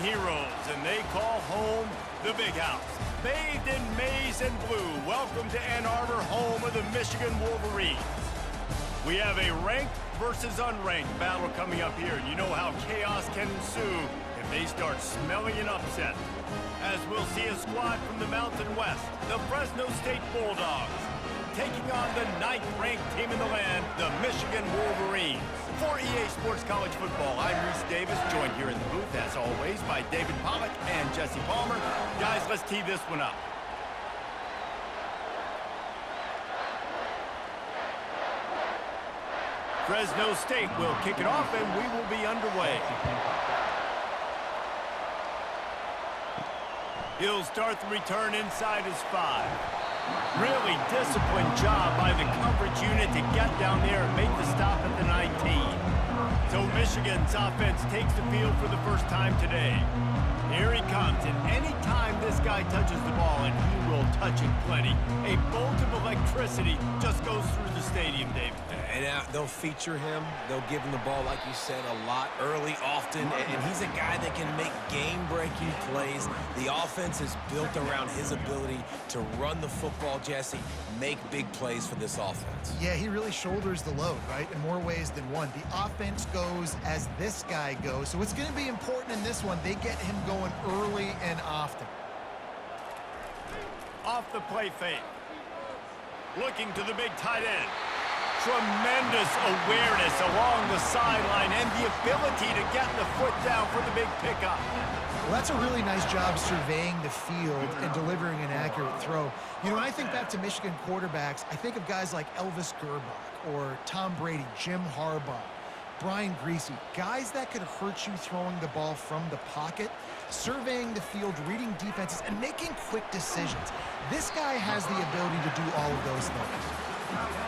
heroes, and they call home the Big House. Bathed in maize and blue, welcome to Ann Arbor, home of the Michigan Wolverines. We have a ranked versus unranked battle coming up here, and you know how chaos can ensue if they start smelling an upset. As we'll see a squad from the Mountain West, the Fresno State Bulldogs, taking on the 9th-ranked team in the land, the Michigan Wolverines. For EA Sports College Football, I'm Reese Davis, joined here in the booth, as always, by David Pollack and Jesse Palmer. Guys, let's tee this one up. Fresno State will kick it off, and we will be underway. He'll start the return inside his 5. Really disciplined job by the coverage unit to get down there and make the stop at the 19. So Michigan's offense takes the field for the first time today. Here he comes, and any time this guy touches the ball, and he will touch it plenty, a bolt of electricity just goes through the stadium, David. And they'll feature him. They'll give him the ball, like you said, a lot, early, often. And he's a guy that can make game-breaking plays. The offense is built around his ability to run the football, Jesse, make big plays for this offense. Yeah, he really shoulders the load, right, in more ways than one. The offense goes as this guy goes. So it's going to be important in this one. They get him going early and often. Off the play fake. Looking to the big tight end. Tremendous awareness along the sideline and the ability to get the foot down for the big pickup. Well, that's a really nice job surveying the field and delivering an accurate throw. You know, when I think back to Michigan quarterbacks, I think of guys like Elvis Gerbach or Tom Brady, Jim Harbaugh, Brian Greasy, guys that could hurt you throwing the ball from the pocket, surveying the field, reading defenses, and making quick decisions. This guy has the ability to do all of those things.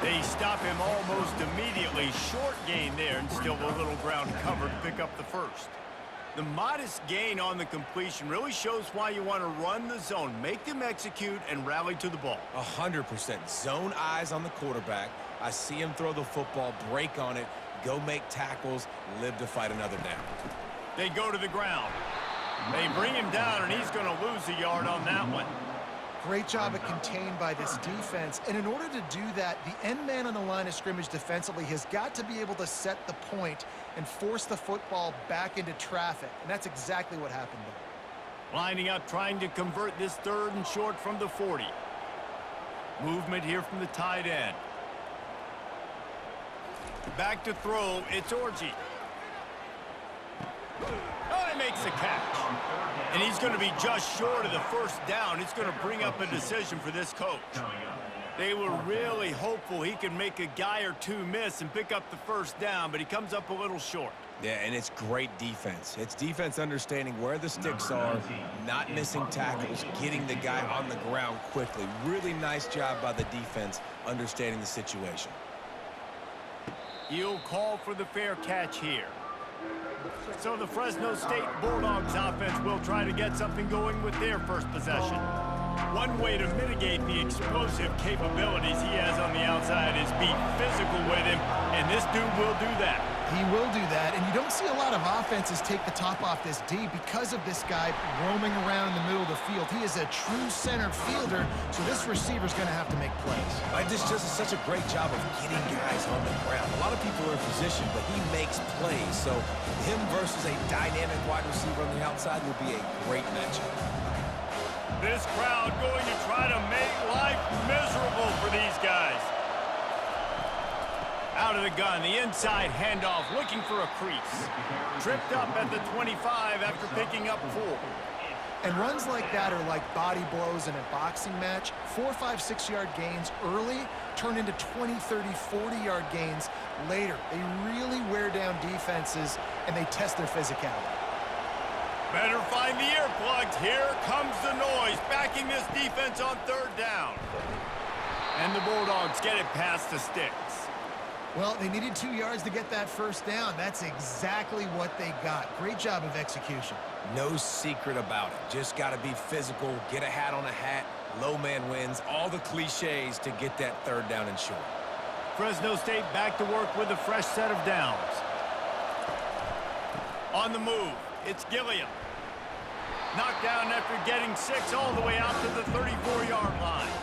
They stop him almost immediately. Short gain there, and still a little ground cover to pick up the first. The modest gain on the completion really shows why you want to run the zone, make them execute, and rally to the ball. 100%. Zone eyes on the quarterback. I see him throw the football, break on it, go make tackles, live to fight another down. They go to the ground. They bring him down, and he's going to lose a yard on that one. Great job of contained by this defense. And in order to do that, the end man on the line of scrimmage defensively has got to be able to set the point and force the football back into traffic. And that's exactly what happened there. Lining up, trying to convert this 3rd and short from the 40. Movement here from the tight end. Back to throw, it's Orji. Oh, he makes the catch. And he's going to be just short of the first down. It's going to bring up a decision for this coach. They were really hopeful he could make a guy or two miss and pick up the first down, but he comes up a little short. Yeah, and it's great defense. It's defense understanding where the sticks are, not missing tackles, getting the guy on the ground quickly. Really nice job by the defense understanding the situation. He'll call for the fair catch here. So the Fresno State Bulldogs offense will try to get something going with their first possession. One way to mitigate the explosive capabilities he has on the outside is be physical with him, and this dude will do that. He will do that, and you don't see a lot of offenses take the top off this D because of this guy roaming around in the middle of the field. He is a true center fielder, so this receiver's going to have to make plays. This just is such a great job of getting guys on the ground. A lot of people are in position, but he makes plays, so him versus a dynamic wide receiver on the outside will be a great matchup. This crowd going to try to make life miserable for these guys. Out of the gun, the inside handoff, looking for a crease. Tripped up at the 25 after picking up 4. And runs like that are like body blows in a boxing match. 4, 5, 6-yard gains early turn into 20, 30, 40-yard gains later. They really wear down defenses, and they test their physicality. Better find the earplugs. Here comes the noise, backing this defense on 3rd down. And the Bulldogs get it past the sticks. Well, they needed 2 yards to get that first down. That's exactly what they got. Great job of execution. No secret about it. Just got to be physical, get a hat on a hat, low man wins, all the cliches to get that 3rd down and short. Fresno State back to work with a fresh set of downs. On the move, it's Gilliam. Knocked down after getting 6 all the way out to the 34-yard line.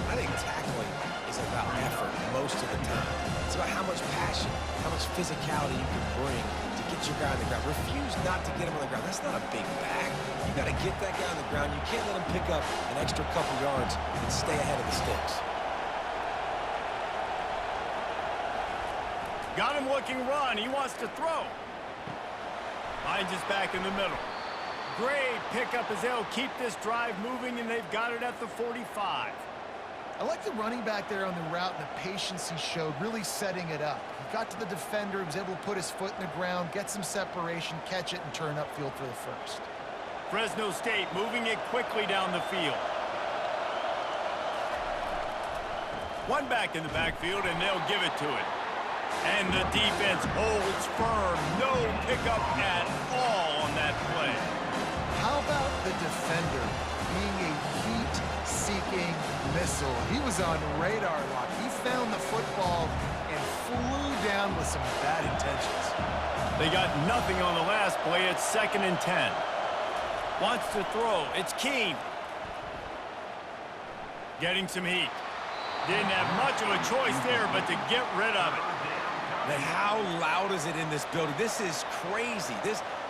I think tackling is about effort most of the time. It's about how much passion, how much physicality you can bring to get your guy on the ground. Refuse not to get him on the ground. That's not a big bag. You got to get that guy on the ground. You can't let him pick up an extra couple yards and stay ahead of the sticks. Got him looking run. He wants to throw. Finds his back in the middle. Great pickup as they'll keep this drive moving, and they've got it at the 45. I like the running back there on the route and the patience he showed, really setting it up. He got to the defender, he was able to put his foot in the ground, get some separation, catch it, and turn upfield for the first. Fresno State moving it quickly down the field. One back in the backfield, and they'll give it to it. And the defense holds firm. No pickup at all on that play. How about the defender being a heat-seeking missile? He was on radar lock. He found the football and flew down with some bad intentions. They got nothing on the last play. It's 2nd and 10. Wants to throw. It's Keene. Getting some heat. Didn't have much of a choice there, but to get rid of it. Man, how loud is it in this building? This is crazy.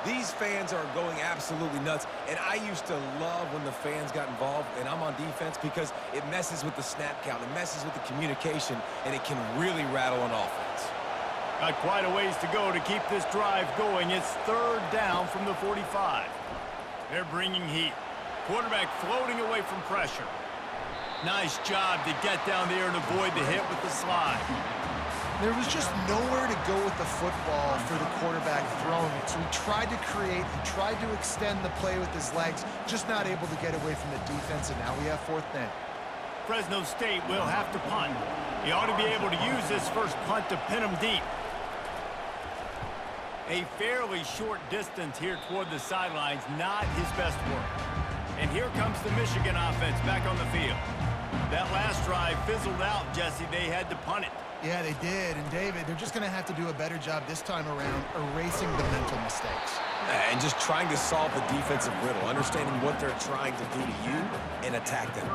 These fans are going absolutely nuts. And I used to love when the fans got involved, and I'm on defense, because it messes with the snap count. It messes with the communication, and it can really rattle an offense. Got quite a ways to go to keep this drive going. It's 3rd down from the 45. They're bringing heat. Quarterback floating away from pressure. Nice job to get down there and avoid the hit with the slide. There was just nowhere to go with the football for the quarterback throwing it. So he tried to create, he tried to extend the play with his legs, just not able to get away from the defense, and now we have 4th down. Fresno State will have to punt. He ought to be able to use this first punt to pin him deep. A fairly short distance here toward the sidelines, not his best work. And here comes the Michigan offense back on the field. That last drive fizzled out, Jesse. They had to punt it. Yeah, they did. And, David, they're just going to have to do a better job this time around erasing the mental mistakes. And just trying to solve the defensive riddle, understanding what they're trying to do to you and attack them.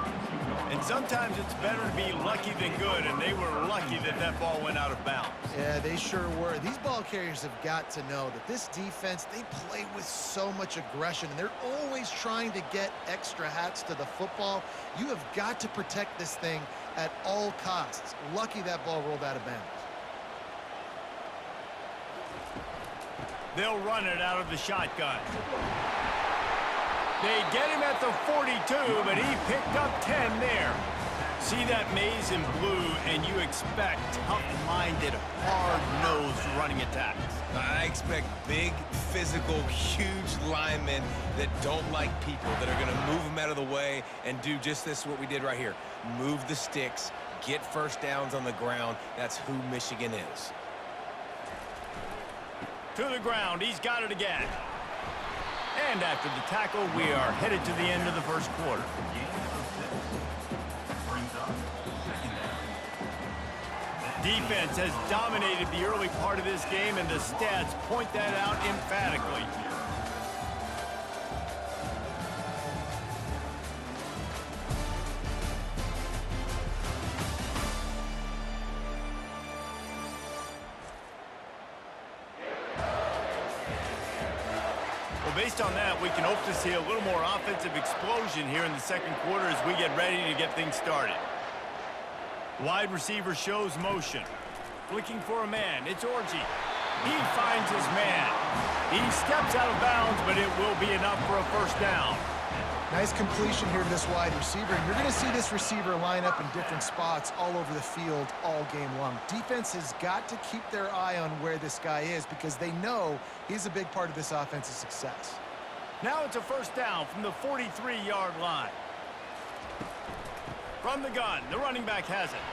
And sometimes it's better to be lucky than good, and they were lucky that that ball went out of bounds. Yeah, they sure were. These ball carriers have got to know that this defense, they play with so much aggression, and they're always trying to get extra hats to the football. You have got to protect this thing at all costs. Lucky that ball rolled out of bounds. They'll run it out of the shotgun. They get him at the 42, but he picked up 10 there. See that maze in blue, and you expect tough-minded, hard-nosed running attacks. I expect big, physical, huge linemen that don't like people, that are going to move them out of the way and do just this, what we did right here. Move the sticks, get first downs on the ground. That's who Michigan is. To the ground, he's got it again. And after the tackle, we are headed to the end of the first quarter. Defense has dominated the early part of this game, and the stats point that out emphatically. Based on that, we can hope to see a little more offensive explosion here in the second quarter as we get ready to get things started. Wide receiver shows motion. Looking for a man. It's Orji. He finds his man. He steps out of bounds, but it will be enough for a first down. Nice completion here to this wide receiver. And you're going to see this receiver line up in different spots all over the field all game long. Defense has got to keep their eye on where this guy is, because they know he's a big part of this offense's success. Now it's a first down from the 43-yard line. From the gun, the running back has it.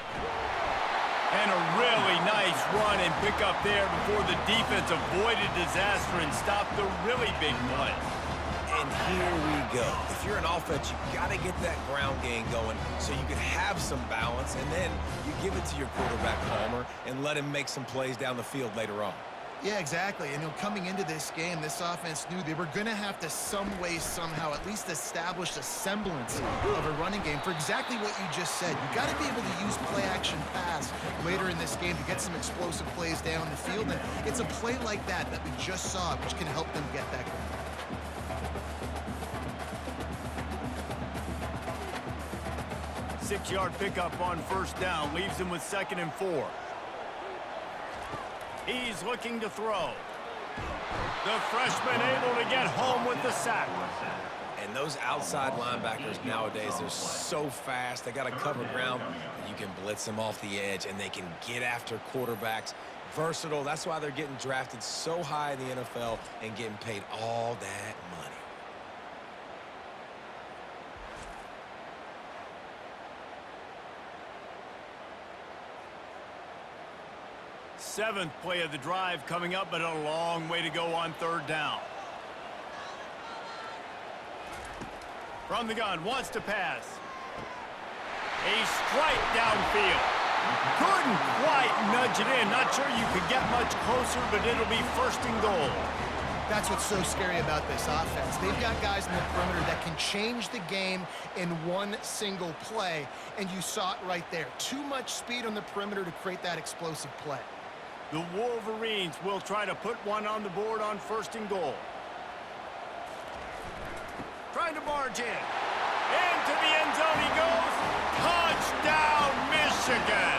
And a really nice run and pick up there before the defense avoided disaster and stopped the really big play. And here we go. If you're an offense, you've got to get that ground game going so you can have some balance, and then you give it to your quarterback, Palmer, and let him make some plays down the field later on. Yeah, exactly. And coming into this game, this offense knew they were going to have to some way, somehow, at least establish a semblance of a running game for exactly what you just said. You got to be able to use play-action pass later in this game to get some explosive plays down the field. And it's a play like that we just saw, which can help them get that going. 6-yard pickup on first down leaves him with 2nd and 4. He's looking to throw. The freshman able to get home with the sack. And those outside linebackers nowadays, they're so fast. They got to cover ground. You can blitz them off the edge, and they can get after quarterbacks. Versatile. That's why they're getting drafted so high in the NFL and getting paid all that money. 7th play of the drive coming up, but a long way to go on 3rd down. From the gun, wants to pass. A strike downfield. Couldn't quite nudge it in. Not sure you could get much closer, but it'll be 1st and goal. That's what's so scary about this offense. They've got guys in the perimeter that can change the game in one single play, and you saw it right there. Too much speed on the perimeter to create that explosive play. The Wolverines will try to put one on the board on 1st and goal. Trying to barge in. Into the end zone he goes. Touchdown, Michigan!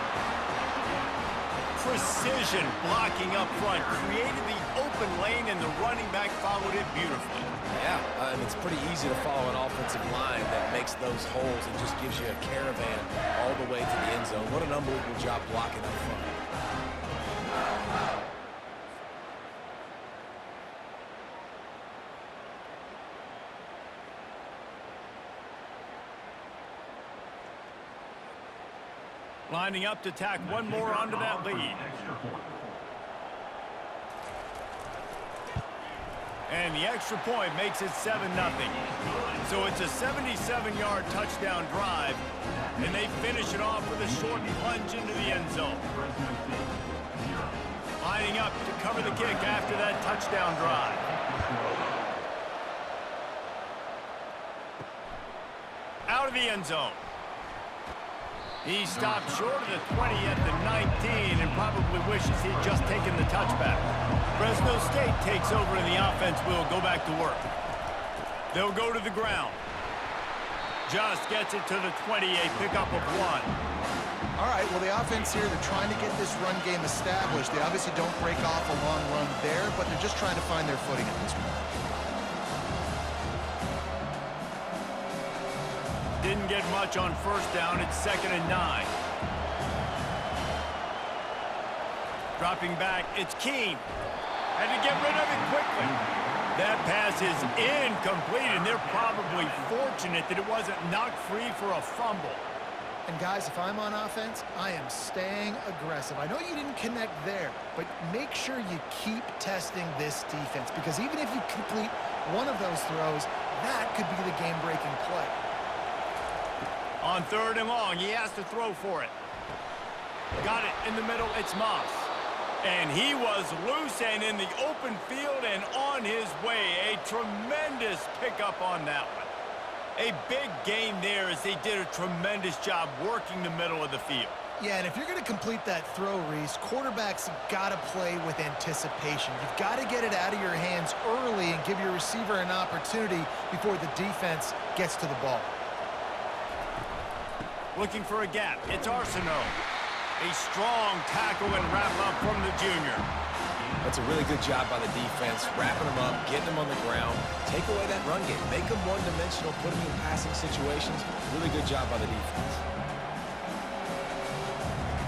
Precision blocking up front created the open lane, and the running back followed it beautifully. Yeah, and it's pretty easy to follow an offensive line that makes those holes and just gives you a caravan all the way to the end zone. What an unbelievable job blocking up front. Lining up to tack one more onto that lead. And the extra point makes it 7-0. So it's a 77-yard touchdown drive, and they finish it off with a short plunge into the end zone. Lining up to cover the kick after that touchdown drive. Out of the end zone. He stopped short of the 20 at the 19 and probably wishes he'd just taken the touchback. Fresno State takes over and the offense will go back to work. They'll go to the ground. Just gets it to the 20, a pickup of 1. All right, well, the offense here, they're trying to get this run game established. They obviously don't break off a long run there, but they're just trying to find their footing at this point. Didn't get much on 1st down. It's 2nd and 9. Dropping back, it's Keene. Had to get rid of it quickly. That pass is incomplete, and they're probably fortunate that it wasn't knocked free for a fumble. And guys, if I'm on offense, I am staying aggressive. I know you didn't connect there, but make sure you keep testing this defense, because even if you complete one of those throws, that could be the game-breaking play. On 3rd and long, he has to throw for it. Got it in the middle, it's Moss. And he was loose and in the open field and on his way. A tremendous pickup on that one. A big gain there as they did a tremendous job working the middle of the field. Yeah, and if you're going to complete that throw, Reese, quarterbacks have got to play with anticipation. You've got to get it out of your hands early and give your receiver an opportunity before the defense gets to the ball. Looking for a gap. It's Arsenault. A strong tackle and wrap-up from the junior. That's a really good job by the defense, wrapping them up, getting them on the ground. Take away that run game. Make them one-dimensional, put them in passing situations. Really good job by the defense.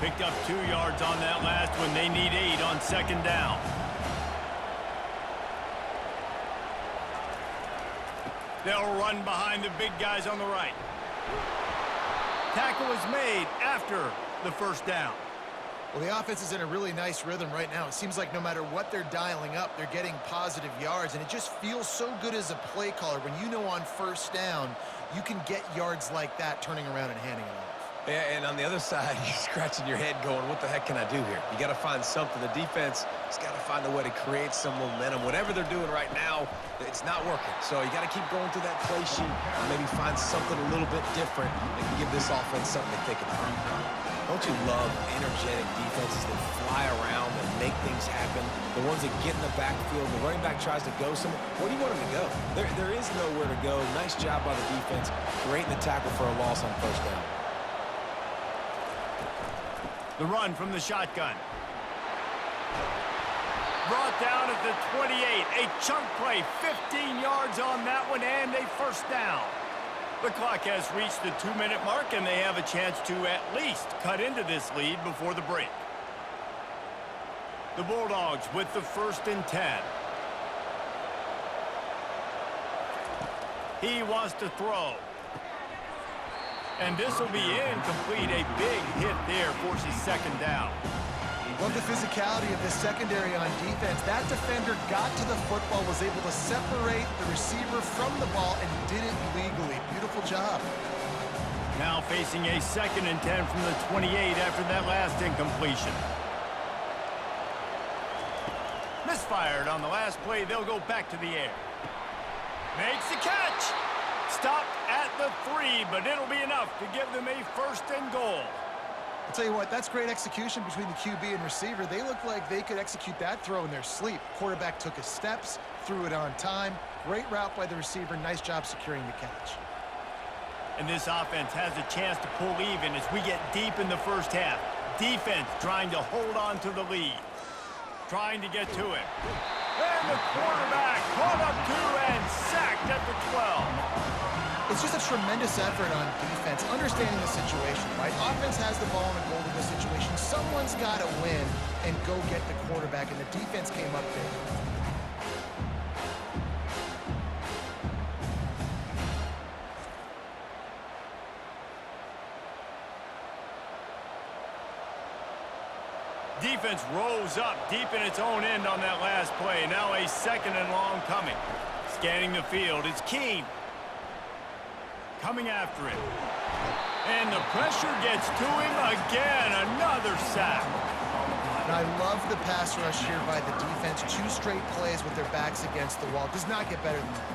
Picked up 2 yards on that last one. They need 8 on 2nd down. They'll run behind the big guys on the right. Tackle is made after the 1st down. Well, the offense is in a really nice rhythm right now. It seems like no matter what they're dialing up, they're getting positive yards, and it just feels so good as a play caller when you know on 1st down you can get yards like that turning around and handing it off. Yeah, and on the other side, you're scratching your head going, what the heck can I do here? You got to find something. The defense has got to find a way to create some momentum. Whatever they're doing right now, it's not working. So you got to keep going through that play sheet and maybe find something a little bit different that can give this offense something to think about. Don't you love energetic defenses that fly around and make things happen? The ones that get in the backfield, the running back tries to go somewhere. Where do you want him to go? There is nowhere to go. Nice job by the defense creating the tackle for a loss on first down. The run from the shotgun. Brought down at the 28. A chunk play, 15 yards on that one, and a first down. The clock has reached the 2-minute mark, and they have a chance to at least cut into this lead before the break. The Bulldogs with the 1st and 10. He wants to throw. And this will be incomplete. A big hit there forces second down. Love the physicality of this secondary on defense. That defender got to the football, was able to separate the receiver from the ball, and did it legally. Beautiful job. Now facing a 2nd and 10 from the 28 after that last incompletion. Misfired on the last play. They'll go back to the air. Makes the catch. Stopped at the 3, but it'll be enough to give them a 1st and goal. I'll tell you what, that's great execution between the QB and receiver. They look like they could execute that throw in their sleep. Quarterback took his steps, threw it on time. Great route by the receiver. Nice job securing the catch. And this offense has a chance to pull even as we get deep in the first half. Defense trying to hold on to the lead. Trying to get to it. And the quarterback caught up to and sacked at the 12. It's just a tremendous effort on defense, understanding the situation, right? Offense has the ball in a goal in this situation. Someone's got to win and go get the quarterback, and the defense came up big. Defense rose up deep in its own end on that last play. Now a 2nd and long coming. Scanning the field, it's Keene. Coming after him. And the pressure gets to him again. Another sack. And I love the pass rush here by the defense. 2 straight plays with their backs against the wall. Does not get better than that.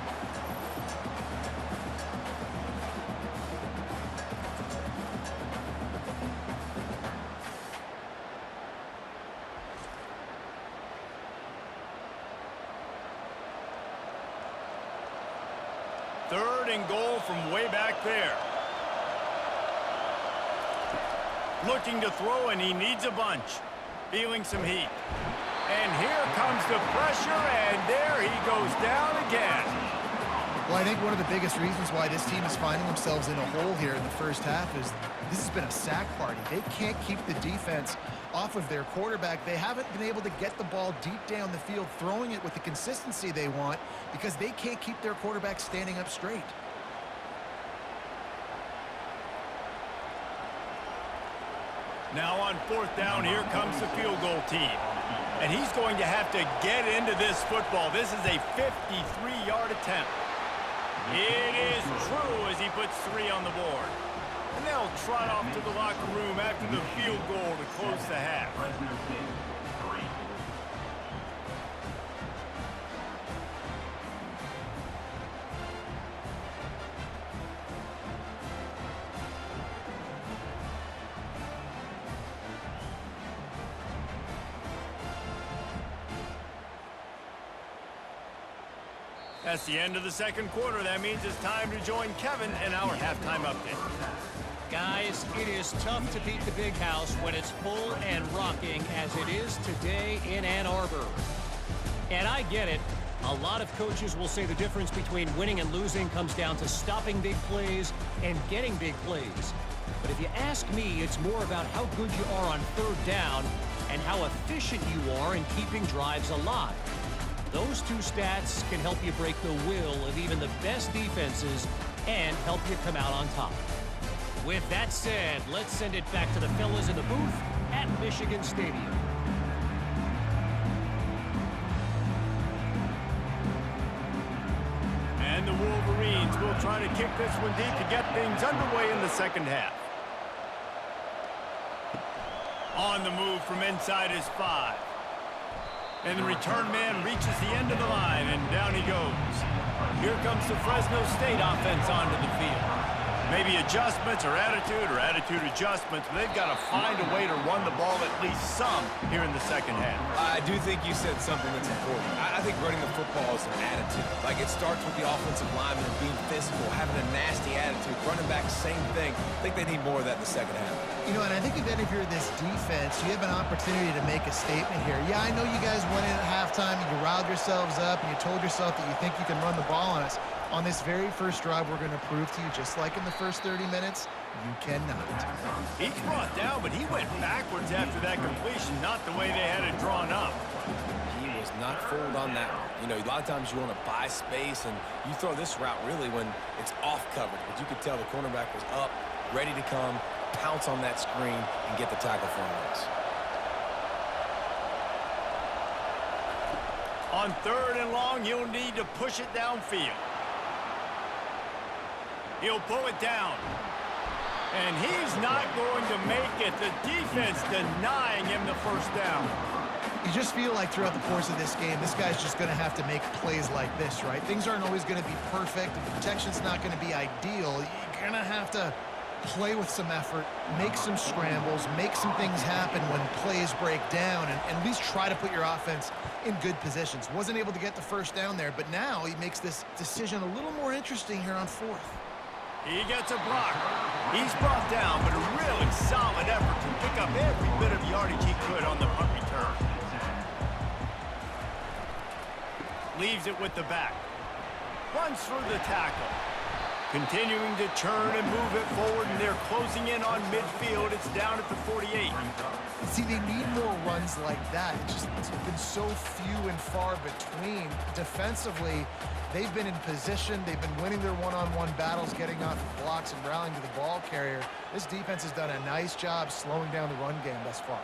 Third and goal from way back there. Looking to throw, and he needs a bunch. Feeling some heat. And here comes the pressure, and there he goes down again. Well, I think one of the biggest reasons why this team is finding themselves in a hole here in the first half is this has been a sack party. They can't keep the defense off of their quarterback. They haven't been able to get the ball deep down the field, throwing it with the consistency they want because they can't keep their quarterback standing up straight. Now on 4th down, here comes the field goal team. And he's going to have to get into this football. This is a 53-yard attempt. It is true as he puts 3 on the board. And they'll trot off to the locker room after the field goal to close the half. That's the end of the 2nd quarter. That means it's time to join Kevin in our halftime update. Guys, it is tough to beat the big house when it's full and rocking as it is today in Ann Arbor. And I get it. A lot of coaches will say the difference between winning and losing comes down to stopping big plays and getting big plays. But if you ask me, it's more about how good you are on 3rd down and how efficient you are in keeping drives alive. Those 2 stats can help you break the will of even the best defenses and help you come out on top. With that said, let's send it back to the fellas in the booth at Michigan Stadium. And the Wolverines will try to kick this one deep to get things underway in the 2nd half. On the move from inside his 5. And the return man reaches the end of the line, and down he goes. Here comes the Fresno State offense onto the field. Maybe adjustments or attitude adjustments, but they've got to find a way to run the ball at least some here in the second half. I do think you said something that's important. I think running the football is an attitude. Like, it starts with the offensive lineman and being physical, having a nasty attitude. Running back, same thing. I think they need more of that in the second half. You know, and I think if you're this defense, you have an opportunity to make a statement here. Yeah, I know you guys went in at halftime and you riled yourselves up and you told yourself that you think you can run the ball on us. On this very first drive, we're going to prove to you, just like in the first 30 minutes, you cannot. He's brought down, but he went backwards after that completion, not the way they had it drawn up. He was not fooled on that one. You know, a lot of times you want to buy space, and you throw this route really when it's off coverage. But you could tell the cornerback was up, ready to come, pounce on that screen, and get the tackle for a loss. On 3rd and long, he'll need to push it downfield. He'll pull it down. And he's not going to make it. The defense denying him the first down. You just feel like throughout the course of this game, this guy's just going to have to make plays like this, right? Things aren't always going to be perfect. The protection's not going to be ideal. You're going to have to play with some effort, make some scrambles, make some things happen when plays break down, and at least try to put your offense in good positions. Wasn't able to get the first down there, but now he makes this decision a little more interesting here on 4th. He gets a block. He's brought down, but a really solid effort to pick up every bit of yardage he could on the punt return. Leaves it with the back. Runs through the tackle. Continuing to turn and move it forward, and they're closing in on midfield. It's down at the 48. See, they need more runs like that. It's been so few and far between. Defensively, they've been in position. They've been winning their one-on-one battles, getting off of blocks and rallying to the ball carrier. This defense has done a nice job slowing down the run game thus far.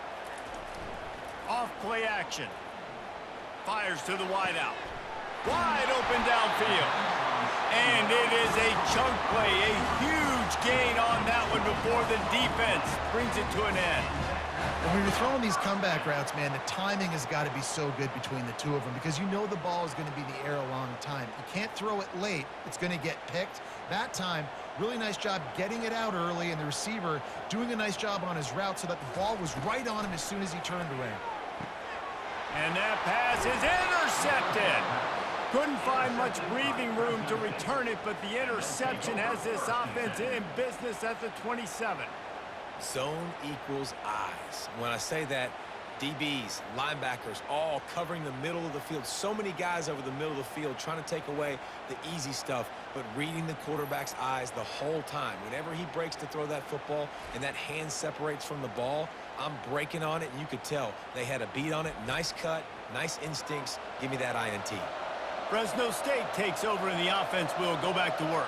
Off play action. Fires to the wideout. Wide open downfield. And it is a chunk play, a huge gain on that one before the defense brings it to an end. When you're throwing these comeback routes, man, the timing has got to be so good between the two of them because you know the ball is going to be in the air a long time. You can't throw it late. It's going to get picked. That time, really nice job getting it out early, and the receiver doing a nice job on his route so that the ball was right on him as soon as he turned around. And that pass is intercepted. Couldn't find much breathing room to return it, but the interception has this offense in business at the 27. Zone equals eyes. When I say that, DBs, linebackers, all covering the middle of the field. So many guys over the middle of the field trying to take away the easy stuff, but reading the quarterback's eyes the whole time. Whenever he breaks to throw that football and that hand separates from the ball, I'm breaking on it, and you could tell they had a beat on it. Nice cut, nice instincts. Give me that INT. Fresno State takes over, and the offense will go back to work.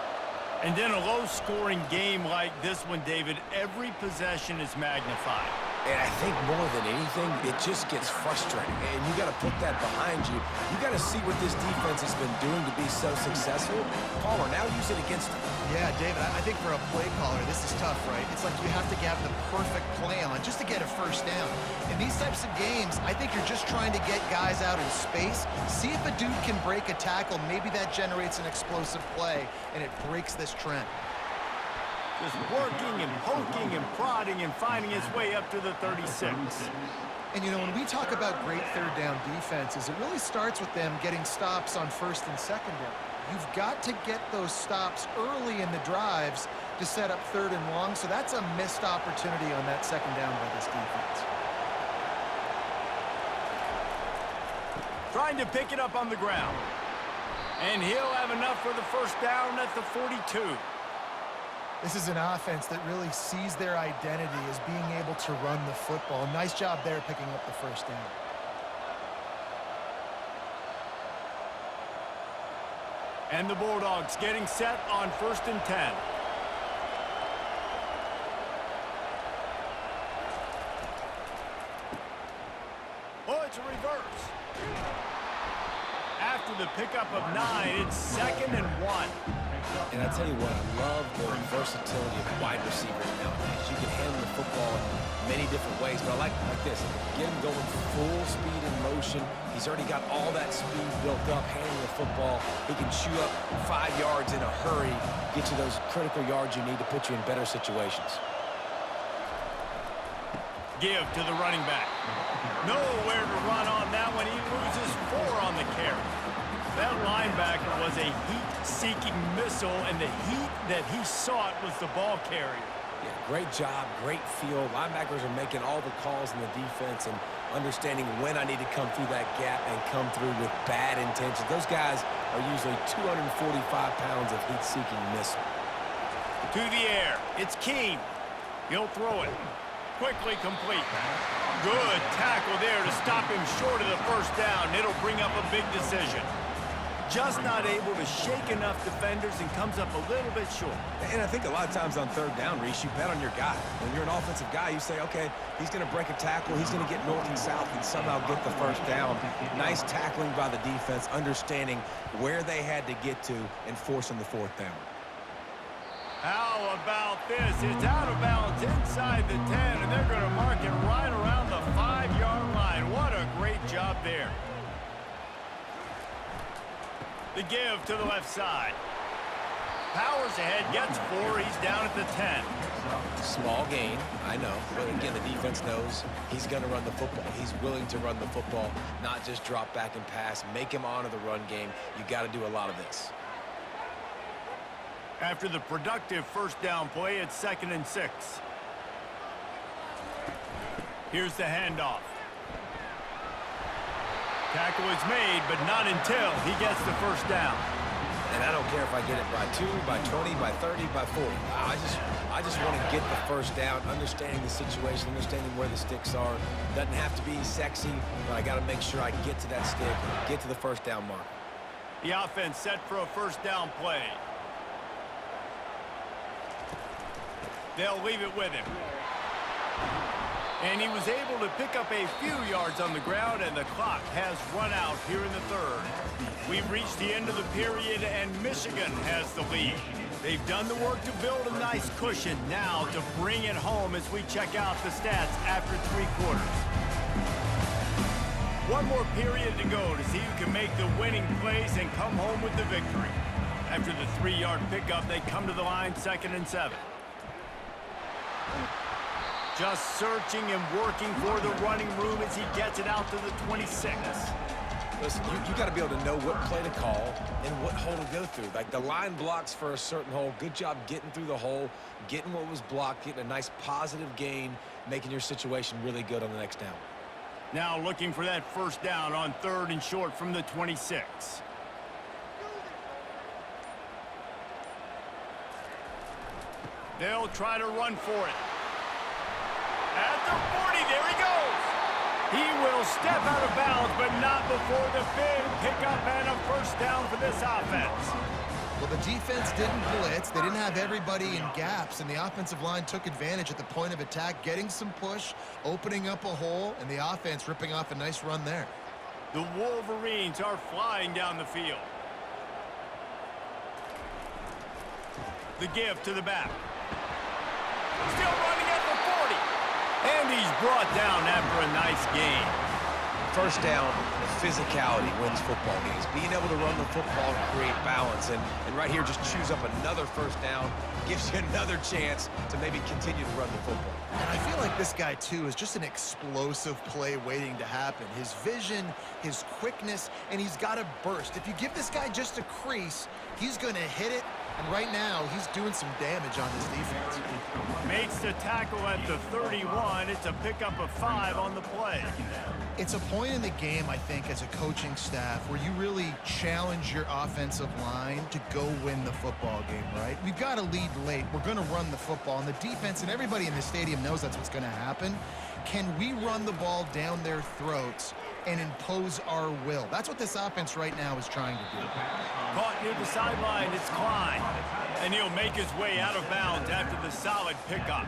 And in a low-scoring game like this one, David, every possession is magnified. And I think more than anything, it just gets frustrating. And you got to put that behind you. You got to see what this defense has been doing to be so successful. Palmer, now use it against them. Yeah, David, I think for a play caller, this is tough, right? It's like you have to have the perfect play on just to get a first down. In these types of games, I think you're just trying to get guys out in space, see if a dude can break a tackle. Maybe that generates an explosive play, and it breaks this trend. Just working and poking and prodding and finding his way up to the 36. And, you know, when we talk about great third down defenses, it really starts with them getting stops on first and second down. You've got to get those stops early in the drives to set up third and long, so that's a missed opportunity on that second down by this defense. Trying to pick it up on the ground. And he'll have enough for the first down at the 42. This is an offense that really sees their identity as being able to run the football. Nice job there picking up the first down. And the Bulldogs getting set on 1st and 10. Oh, it's a reverse. After the pickup of 9, it's 2nd and 1. And I tell you what, I love the versatility of wide receivers nowadays. You can handle the football in many different ways, but I like this. Get him going full speed in motion. He's already got all that speed built up, handling the football. He can chew up 5 yards in a hurry, get you those critical yards you need to put you in better situations. Give to the running back. Nowhere to run on that one. He loses 4 on the carry. That linebacker was a heat-seeking missile, and the heat that he sought was the ball carrier. Yeah, great job, great feel. Linebackers are making all the calls in the defense and understanding when I need to come through that gap and come through with bad intentions. Those guys are usually 245 pounds of heat-seeking missile. To the air. It's Keene. He'll throw it. Quickly complete. Good tackle there to stop him short of the first down. It'll bring up a big decision. Just not able to shake enough defenders and comes up a little bit short. And I think a lot of times on third down, Reese, you bet on your guy. When you're an offensive guy, you say, okay, he's going to break a tackle, he's going to get north and south and somehow get the first down. Nice tackling by the defense, understanding where they had to get to and forcing the fourth down. How about this? It's out of bounds inside the 10, and they're going to mark it right around the 5-yard line. What a great job there. The give to the left side. Powers ahead, gets 4. He's down at the 10. Small gain, I know. But again, the defense knows he's going to run the football. He's willing to run the football, not just drop back and pass. Make him honor the run game. You got to do a lot of this. After the productive first down play, it's 2nd and 6. Here's the handoff. Tackle is made, but not until he gets the first down. And I don't care if I get it by 2, by 20, by 30, by 40. I just want to get the first down, understanding the situation, understanding where the sticks are. Doesn't have to be sexy, but I got to make sure I get to that stick, get to the first down mark. The offense set for a first down play. They'll leave it with him. And he was able to pick up a few yards on the ground, and the clock has run out here in the third. We've reached the end of the period, and Michigan has the lead. They've done the work to build a nice cushion. Now to bring it home as we check out the stats after 3 quarters. One more period to go to see who can make the winning plays and come home with the victory. After the 3-yard pickup, they come to the line, 2nd and 7. Just searching and working for the running room as he gets it out to the 26. Listen, you got to be able to know what play to call and what hole to go through. Like the line blocks for a certain hole. Good job getting through the hole, getting what was blocked, getting a nice positive gain, making your situation really good on the next down. Now looking for that first down on 3rd and short from the 26. They'll try to run for it. At the 40, there he goes. He will step out of bounds, but not before the big pickup and a first down for this offense. Well, the defense didn't blitz. They didn't have everybody in gaps, and the offensive line took advantage at the point of attack, getting some push, opening up a hole, and the offense ripping off a nice run there. The Wolverines are flying down the field. The give to the back. Still running at the 40. And he's brought down after a nice gain. First down, physicality wins football games. Being able to run the football and create balance. And right here, just choose up another first down. Gives you another chance to maybe continue to run the football. And I feel like this guy, too, is just an explosive play waiting to happen. His vision, his quickness, and he's got a burst. If you give this guy just a crease, he's going to hit it. And right now, he's doing some damage on this defense. Makes the tackle at the 31. It's a pickup of 5 on the play. It's a point in the game, I think, as a coaching staff where you really challenge your offensive line to go win the football game, right? We've got to lead late. We're going to run the football. And the defense and everybody in the stadium knows that's what's going to happen. Can we run the ball down their throats and impose our will. That's what this offense right now is trying to do. Caught near the sideline, it's Klein. And he'll make his way out of bounds after the solid pickup.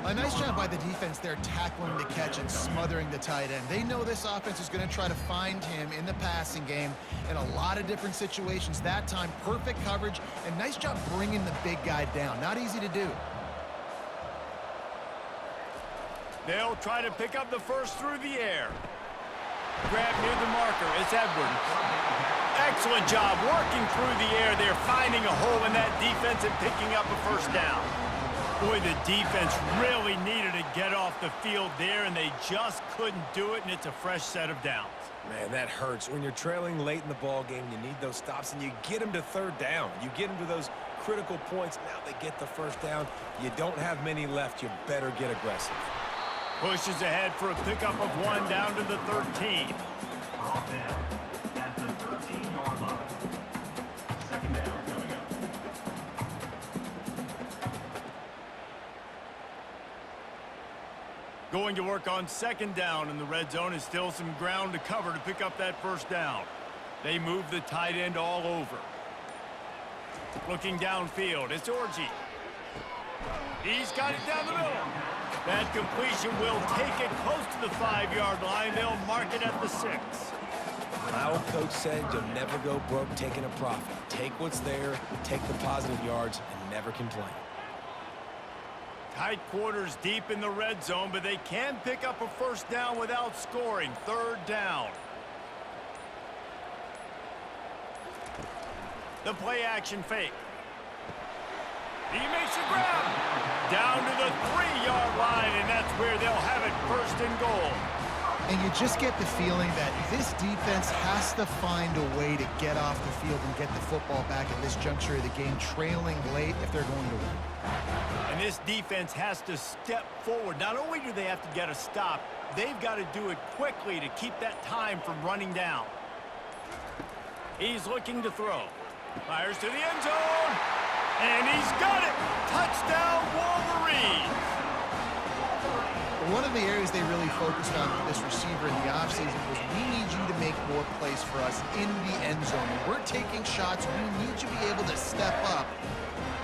A nice job by the defense there tackling the catch and smothering the tight end. They know this offense is going to try to find him in the passing game in a lot of different situations. That time, perfect coverage, and nice job bringing the big guy down. Not easy to do. They'll try to pick up the first through the air. Grab near the marker. It's Edwards. Excellent job working through the air there, finding a hole in that defense and picking up a first down. Boy, the defense really needed to get off the field there, and they just couldn't do it, and it's a fresh set of downs. Man, that hurts. When you're trailing late in the ball game, you need those stops, and you get them to third down. You get them to those critical points. Now they get the first down. You don't have many left. You better get aggressive. Pushes ahead for a pickup of 1 down to the 13. Going to work on 2nd down in the red zone is still some ground to cover to pick up that first down. They move the tight end all over. Looking downfield, it's Orji. He's got it down the middle. That completion will take it close to the 5-yard line. They'll mark it at the 6. My old coach said you'll never go broke taking a profit. Take what's there, take the positive yards, and never complain. Tight quarters deep in the red zone, but they can pick up a first down without scoring. 3rd down. The play action fake. He makes a grab. Down to the 3-yard line, and that's where they'll have it 1st and goal. And you just get the feeling that this defense has to find a way to get off the field and get the football back at this juncture of the game, trailing late if they're going to win. And this defense has to step forward. Not only do they have to get a stop, they've got to do it quickly to keep that time from running down. He's looking to throw. Fires to the end zone. And he's got it! Touchdown, Wolverines! One of the areas they really focused on with this receiver in the offseason was we need you to make more plays for us in the end zone. When we're taking shots, we need you to be able to step up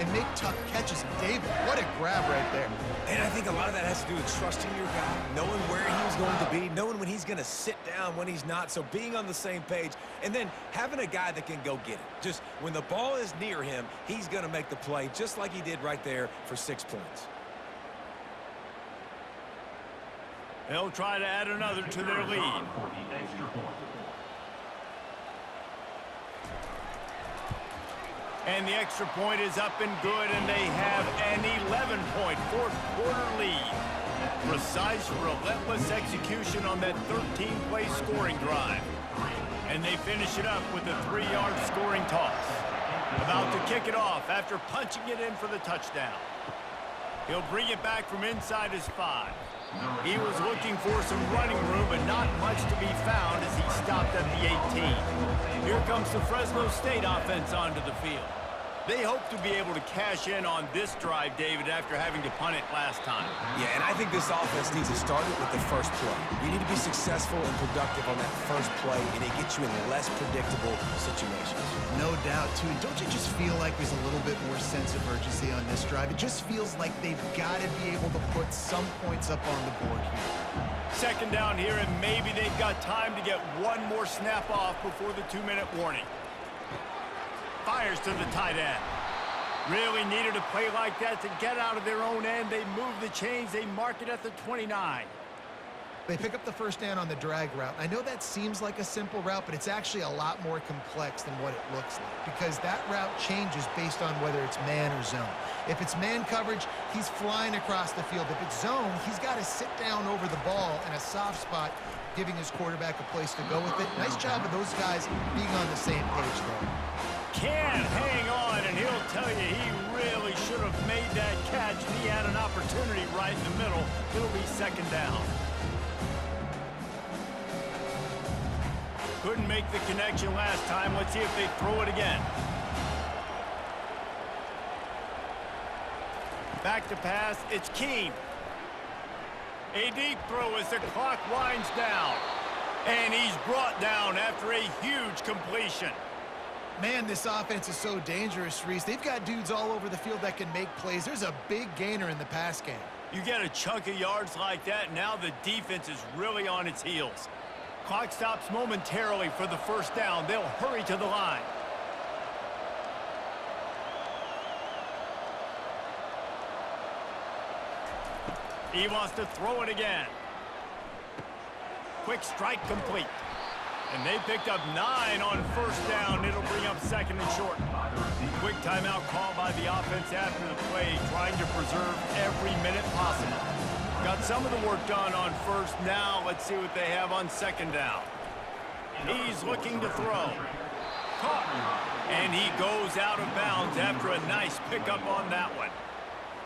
and make tough catches. And David, what a grab right there. And I think a lot of that has to do with trusting your guy, knowing where he's going to be, knowing when he's going to sit down, when he's not, so being on the same page, and then having a guy that can go get it. Just when the ball is near him, he's going to make the play, just like he did right there for 6 points. They'll try to add another to their lead. And the extra point is up and good, and they have an 11-point fourth-quarter lead. Precise, relentless execution on that 13-play scoring drive. And they finish it up with a 3-yard scoring toss. About to kick it off after punching it in for the touchdown. He'll bring it back from inside his 5. He was looking for some running room, but not much to be found as he stopped at the 18. Here comes the Fresno State offense onto the field. They hope to be able to cash in on this drive, David, after having to punt it last time. Yeah, and I think this offense needs to start it with the first play. You need to be successful and productive on that first play, and it gets you in less predictable situations. No doubt, too. And don't you just feel like there's a little bit more sense of urgency on this drive? It just feels like they've got to be able to put some points up on the board here. 2nd down here, and maybe they've got time to get one more snap off before the 2-minute warning. Fires to the tight end. Really needed a play like that to get out of their own end. They move the chains. They mark it at the 29. They pick up the first down on the drag route. I know that seems like a simple route, but it's actually a lot more complex than what it looks like because that route changes based on whether it's man or zone. If it's man coverage, he's flying across the field. If it's zone, he's got to sit down over the ball in a soft spot, giving his quarterback a place to go with it. Nice job of those guys being on the same page there. Can hang on, and he'll tell you he really should have made that catch. He had an opportunity right in the middle. It'll be 2nd down. Couldn't make the connection last time. Let's see if they throw it again. Back to pass. It's Keene. A deep throw as the clock winds down. And he's brought down after a huge completion. Man, this offense is so dangerous, Reese. They've got dudes all over the field that can make plays. There's a big gainer in the pass game. You get a chunk of yards like that, now the defense is really on its heels. Clock stops momentarily for the first down. They'll hurry to the line. He wants to throw it again. Quick strike complete. And they picked up 9 on first down. It'll bring up second and short. Quick timeout call by the offense after the play, trying to preserve every minute possible. Got some of the work done on first. Now let's see what they have on second down. He's looking to throw. Caught. And he goes out of bounds after a nice pickup on that one.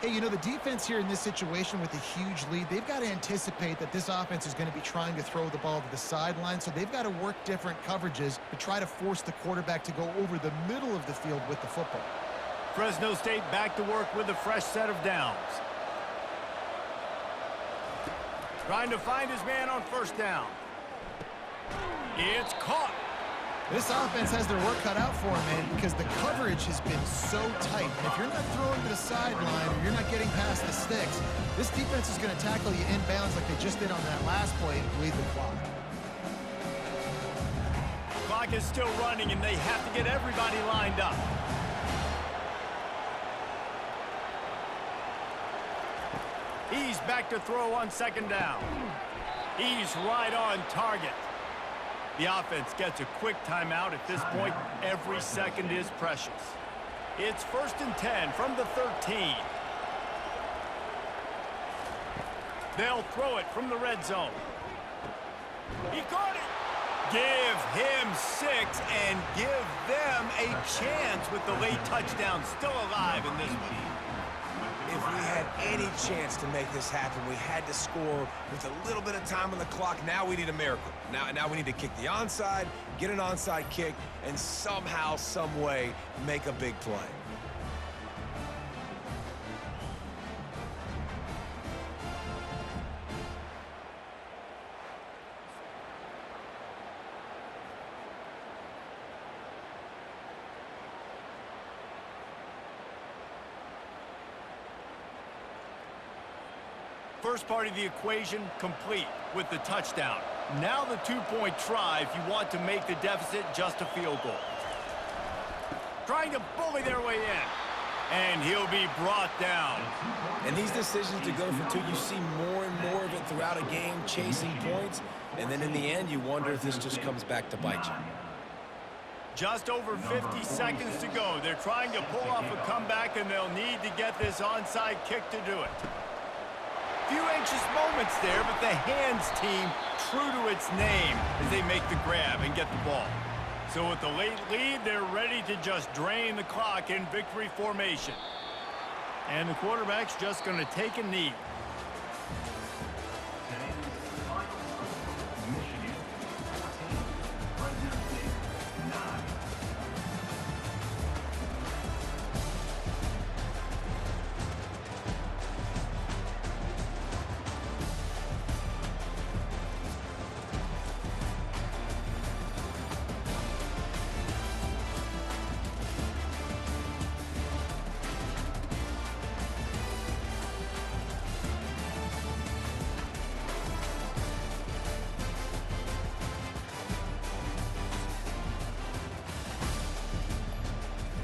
Hey, you know, the defense here in this situation with a huge lead, they've got to anticipate that this offense is going to be trying to throw the ball to the sideline, so they've got to work different coverages to try to force the quarterback to go over the middle of the field with the football. Fresno State back to work with a fresh set of downs. Trying to find his man on first down. It's caught. This offense has their work cut out for them, man, because the coverage has been so tight. And if you're not throwing to the sideline or you're not getting past the sticks, this defense is going to tackle you inbounds like they just did on that last play to bleed the clock. Clock is still running, and they have to get everybody lined up. He's back to throw on second down. He's right on target. The offense gets a quick timeout at this point. Every second is precious. It's 1st and 10 from the 13. They'll throw it from the red zone. He caught it. Give him 6 and give them a chance with the late touchdown still alive in this one. If we had any chance to make this happen, we had to score with a little bit of time on the clock. Now we need a miracle. Now we need to kick the onside, get an onside kick, and somehow, some way, make a big play. First part of the equation complete with the touchdown. Now the two-point try if you want to make the deficit just a field goal. Trying to bully their way in. And he'll be brought down. And these decisions to go for 2, you see more and more of it throughout a game, chasing points. And then in the end, you wonder if this just comes back to bite you. Just over 50 seconds to go. They're trying to pull off a comeback, and they'll need to get this onside kick to do it. Few anxious moments there, but the hands team true to its name as they make the grab and get the ball. So with the late lead, they're ready to just drain the clock in victory formation. And the quarterback's just going to take a knee.